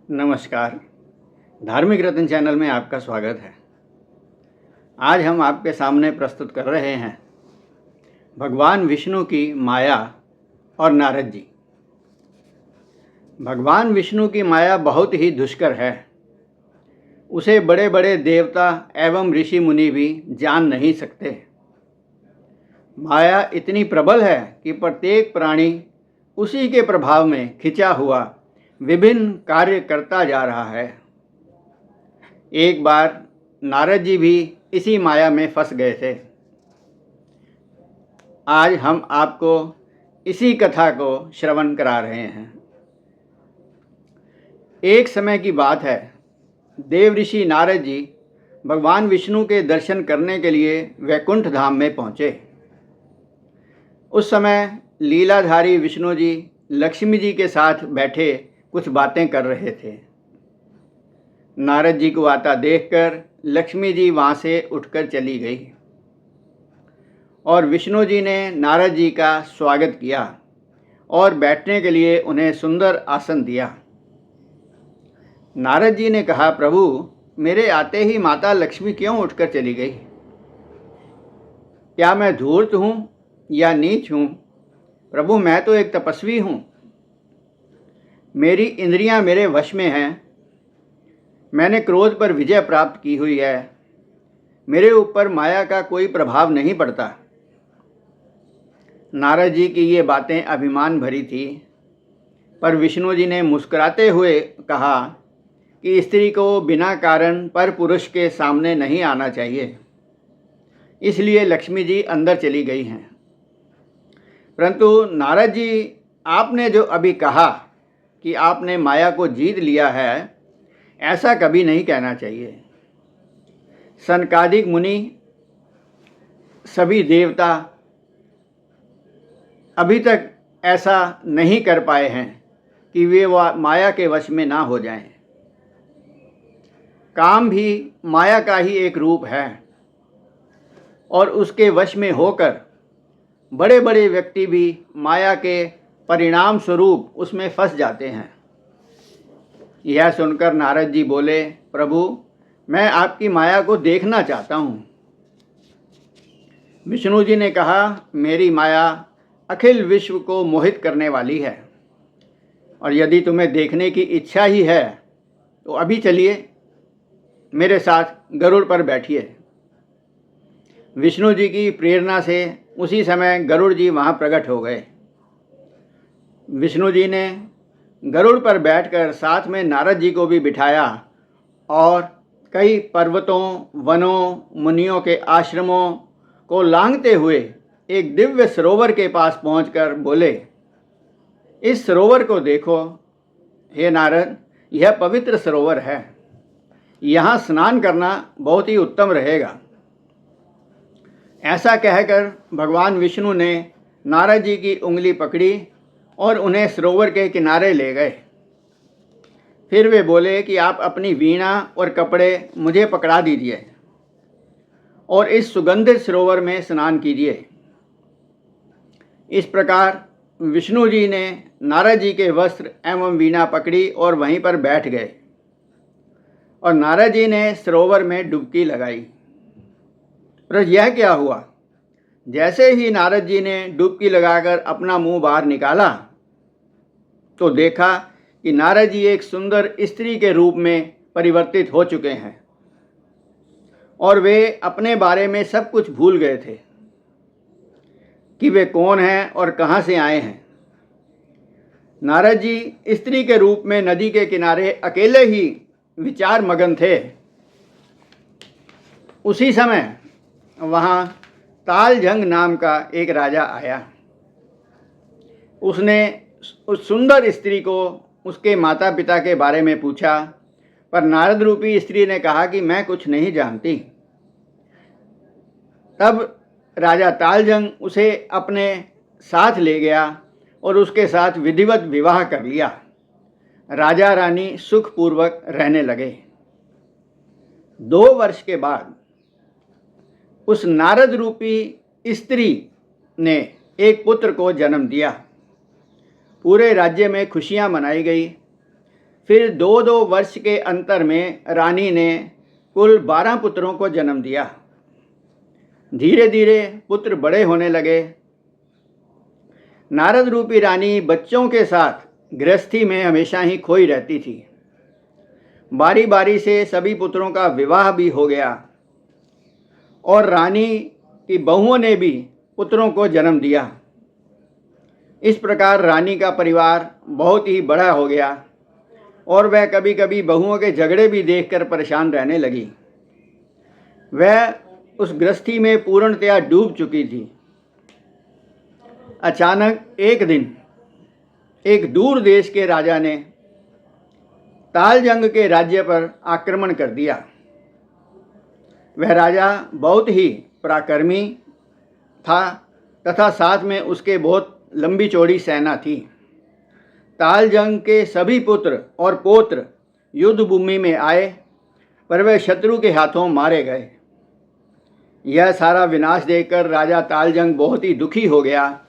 नमस्कार। धार्मिक रत्न चैनल में आपका स्वागत है। आज हम आपके सामने प्रस्तुत कर रहे हैं भगवान विष्णु की माया और नारद जी। भगवान विष्णु की माया बहुत ही दुष्कर है। उसे बड़े बड़े देवता एवं ऋषि मुनि भी जान नहीं सकते। माया इतनी प्रबल है कि प्रत्येक प्राणी उसी के प्रभाव में खिंचा हुआ विभिन्न कार्य करता जा रहा है। एक बार नारद जी भी इसी माया में फंस गए थे। आज हम आपको इसी कथा को श्रवण करा रहे हैं। एक समय की बात है, देव ऋषि नारद जी भगवान विष्णु के दर्शन करने के लिए वैकुंठ धाम में पहुँचे। उस समय लीलाधारी विष्णु जी लक्ष्मी जी के साथ बैठे कुछ बातें कर रहे थे। नारद जी को आता देखकर लक्ष्मी जी वहाँ से उठकर चली गई और विष्णु जी ने नारद जी का स्वागत किया और बैठने के लिए उन्हें सुंदर आसन दिया। नारद जी ने कहा, प्रभु, मेरे आते ही माता लक्ष्मी क्यों उठकर चली गई? क्या मैं धूर्त हूँ या नीच हूँ? प्रभु, मैं तो एक तपस्वी हूँ। मेरी इंद्रियां मेरे वश में हैं। मैंने क्रोध पर विजय प्राप्त की हुई है। मेरे ऊपर माया का कोई प्रभाव नहीं पड़ता। नारद जी की ये बातें अभिमान भरी थी, पर विष्णु जी ने मुस्कुराते हुए कहा कि स्त्री को बिना कारण पर पुरुष के सामने नहीं आना चाहिए। इसलिए लक्ष्मी जी अंदर चली गई हैं। परंतु नारद जी, आपने जो अभी कहा कि आपने माया को जीत लिया है, ऐसा कभी नहीं कहना चाहिए। सनकादिक मुनि, सभी देवता अभी तक ऐसा नहीं कर पाए हैं कि वे माया के वश में ना हो जाएं। काम भी माया का ही एक रूप है और उसके वश में होकर बड़े बड़े व्यक्ति भी माया के परिणाम स्वरूप उसमें फंस जाते हैं। यह सुनकर नारद जी बोले, प्रभु, मैं आपकी माया को देखना चाहता हूँ। विष्णु जी ने कहा, मेरी माया अखिल विश्व को मोहित करने वाली है और यदि तुम्हें देखने की इच्छा ही है तो अभी चलिए, मेरे साथ गरुड़ पर बैठिए। विष्णु जी की प्रेरणा से उसी समय गरुड़ जी वहाँ प्रकट हो गए। विष्णु जी ने गरुड़ पर बैठकर साथ में नारद जी को भी बिठाया और कई पर्वतों, वनों, मुनियों के आश्रमों को लांघते हुए एक दिव्य सरोवर के पास पहुंचकर बोले, इस सरोवर को देखो हे नारद, यह पवित्र सरोवर है। यहाँ स्नान करना बहुत ही उत्तम रहेगा। ऐसा कहकर भगवान विष्णु ने नारद जी की उंगली पकड़ी और उन्हें सरोवर के किनारे ले गए। फिर वे बोले कि आप अपनी वीणा और कपड़े मुझे पकड़ा दीजिए और इस सुगंधित सरोवर में स्नान कीजिए। इस प्रकार विष्णु जी ने नारद जी के वस्त्र एवं वीणा पकड़ी और वहीं पर बैठ गए और नारद जी ने सरोवर में डुबकी लगाई। पर यह क्या हुआ? जैसे ही नारद जी ने डुबकी लगाकर अपना मुंह बाहर निकाला तो देखा कि नारद जी एक सुंदर स्त्री के रूप में परिवर्तित हो चुके हैं और वे अपने बारे में सब कुछ भूल गए थे कि वे कौन हैं और कहाँ से आए हैं। नारद जी स्त्री के रूप में नदी के किनारे अकेले ही विचार मगन थे। उसी समय वहाँ तालझंग नाम का एक राजा आया। उसने उस सुंदर स्त्री को उसके माता पिता के बारे में पूछा, पर नारद रूपी स्त्री ने कहा कि मैं कुछ नहीं जानती। तब राजा तालझंग उसे अपने साथ ले गया और उसके साथ विधिवत विवाह कर लिया। राजा रानी सुखपूर्वक रहने लगे। 2 वर्ष के बाद उस नारद रूपी स्त्री ने एक पुत्र को जन्म दिया। पूरे राज्य में खुशियां मनाई गई। फिर 2-2 वर्ष के अंतर में रानी ने कुल 12 पुत्रों को जन्म दिया। धीरे धीरे पुत्र बड़े होने लगे। नारद रूपी रानी बच्चों के साथ गृहस्थी में हमेशा ही खोई रहती थी। बारी बारी से सभी पुत्रों का विवाह भी हो गया और रानी की बहुओं ने भी पुत्रों को जन्म दिया। इस प्रकार रानी का परिवार बहुत ही बड़ा हो गया और वह कभी कभी बहुओं के झगड़े भी देखकर परेशान रहने लगी। वह उस गृहस्थी में पूर्णतया डूब चुकी थी। अचानक एक दिन एक दूर देश के राजा ने तालजंग के राज्य पर आक्रमण कर दिया। वह राजा बहुत ही पराक्रमी था तथा साथ में उसके बहुत लंबी चौड़ी सेना थी। तालजंग के सभी पुत्र और पौत्र युद्ध भूमि में आए, पर वे शत्रु के हाथों मारे गए। यह सारा विनाश देखकर राजा तालजंग बहुत ही दुखी हो गया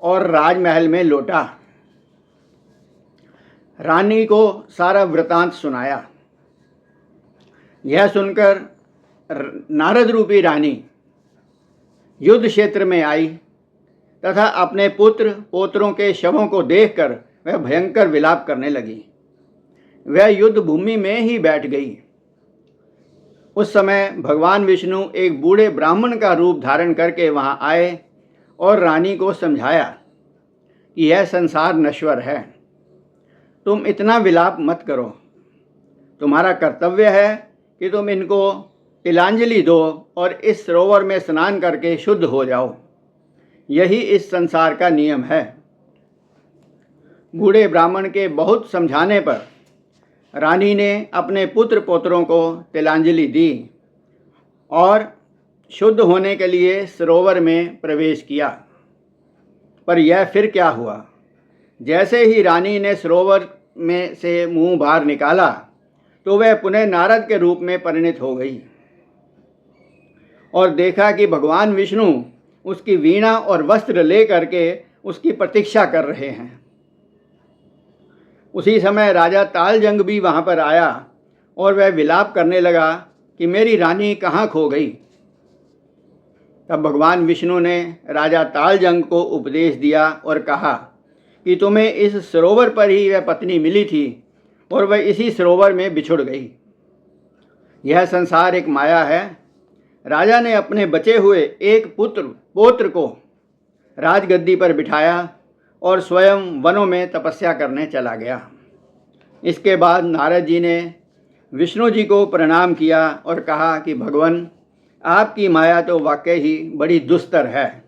और राजमहल में लौटा। रानी को सारा वृतांत सुनाया। यह सुनकर नारद रूपी रानी युद्ध क्षेत्र में आई तथा अपने पुत्र पौत्रों के शवों को देखकर वह भयंकर विलाप करने लगी। वह युद्ध भूमि में ही बैठ गई। उस समय भगवान विष्णु एक बूढ़े ब्राह्मण का रूप धारण करके वहां आए और रानी को समझाया कि यह संसार नश्वर है, तुम इतना विलाप मत करो। तुम्हारा कर्तव्य है कि तुम इनको तिलांजलि दो और इस सरोवर में स्नान करके शुद्ध हो जाओ। यही इस संसार का नियम है। बूढ़े ब्राह्मण के बहुत समझाने पर रानी ने अपने पुत्र पौत्रों को तिलांजलि दी और शुद्ध होने के लिए सरोवर में प्रवेश किया। पर यह फिर क्या हुआ, जैसे ही रानी ने सरोवर में से मुंह बाहर निकाला तो वह पुनः नारद के रूप में परिणित हो गई और देखा कि भगवान विष्णु उसकी वीणा और वस्त्र ले करके उसकी प्रतीक्षा कर रहे हैं। उसी समय राजा तालजंग भी वहाँ पर आया और वह विलाप करने लगा कि मेरी रानी कहाँ खो गई। तब भगवान विष्णु ने राजा तालजंग को उपदेश दिया और कहा कि तुम्हें इस सरोवर पर ही वह पत्नी मिली थी और वह इसी सरोवर में बिछुड़ गई। यह संसार एक माया है। राजा ने अपने बचे हुए एक पौत्र को राजगद्दी पर बिठाया और स्वयं वनों में तपस्या करने चला गया। इसके बाद नारद जी ने विष्णु जी को प्रणाम किया और कहा कि भगवान, आपकी माया तो वाकई ही बड़ी दुस्तर है,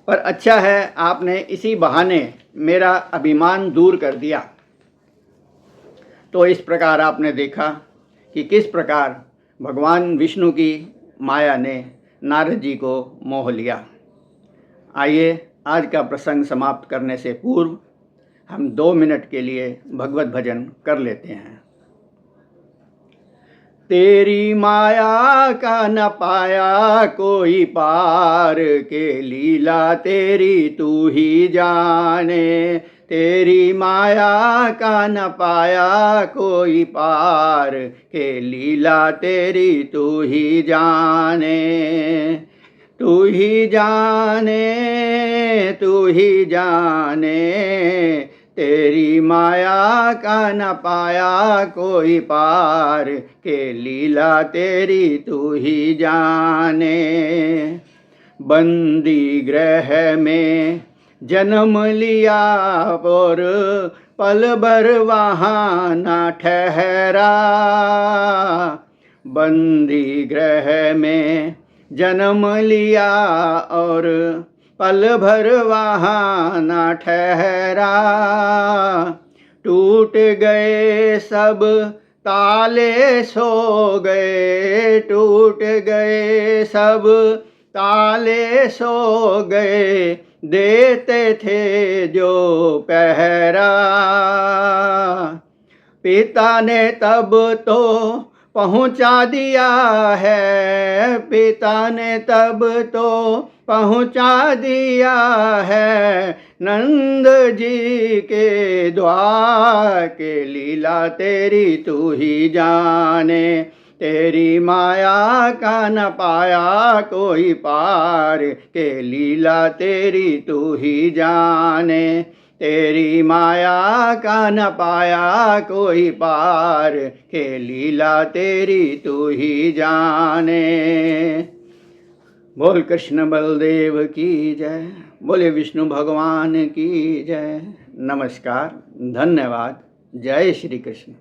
पर अच्छा है आपने इसी बहाने मेरा अभिमान दूर कर दिया। तो इस प्रकार आपने देखा कि किस प्रकार भगवान विष्णु की माया ने नारद जी को मोह लिया। आइए आज का प्रसंग समाप्त करने से पूर्व हम 2 मिनट के लिए भगवत भजन कर लेते हैं। तेरी माया का न पाया कोई पार, के लीला तेरी तू ही जाने। तेरी माया का न पाया कोई पार, के लीला तेरी तू ही जाने। तू ही जाने, तू ही जाने, तेरी माया का न पाया कोई पार, के लीला तेरी तू ही जाने। बंदी गृह में जन्म लिया और पल भर वहाँ न ठहरा। बंदी गृह में जन्म लिया और पल भर वहाँ न ठहरा। टूट गए सब ताले सो गए, टूट गए सब ताले सो गए, देते थे जो पहरा। पिता ने तब तो पहुँचा दिया है, पिता ने तब तो पहुँचा दिया है, नंद जी के द्वार के लीला तेरी तू ही जाने, तेरी माया का न पाया कोई पार, के लीला तेरी तू ही जाने, तेरी माया का न पाया कोई पार, के लीला तेरी तू ही जाने। बोल कृष्ण बलदेव की जय, बोले विष्णु भगवान की जय। नमस्कार, धन्यवाद, जय श्री कृष्ण।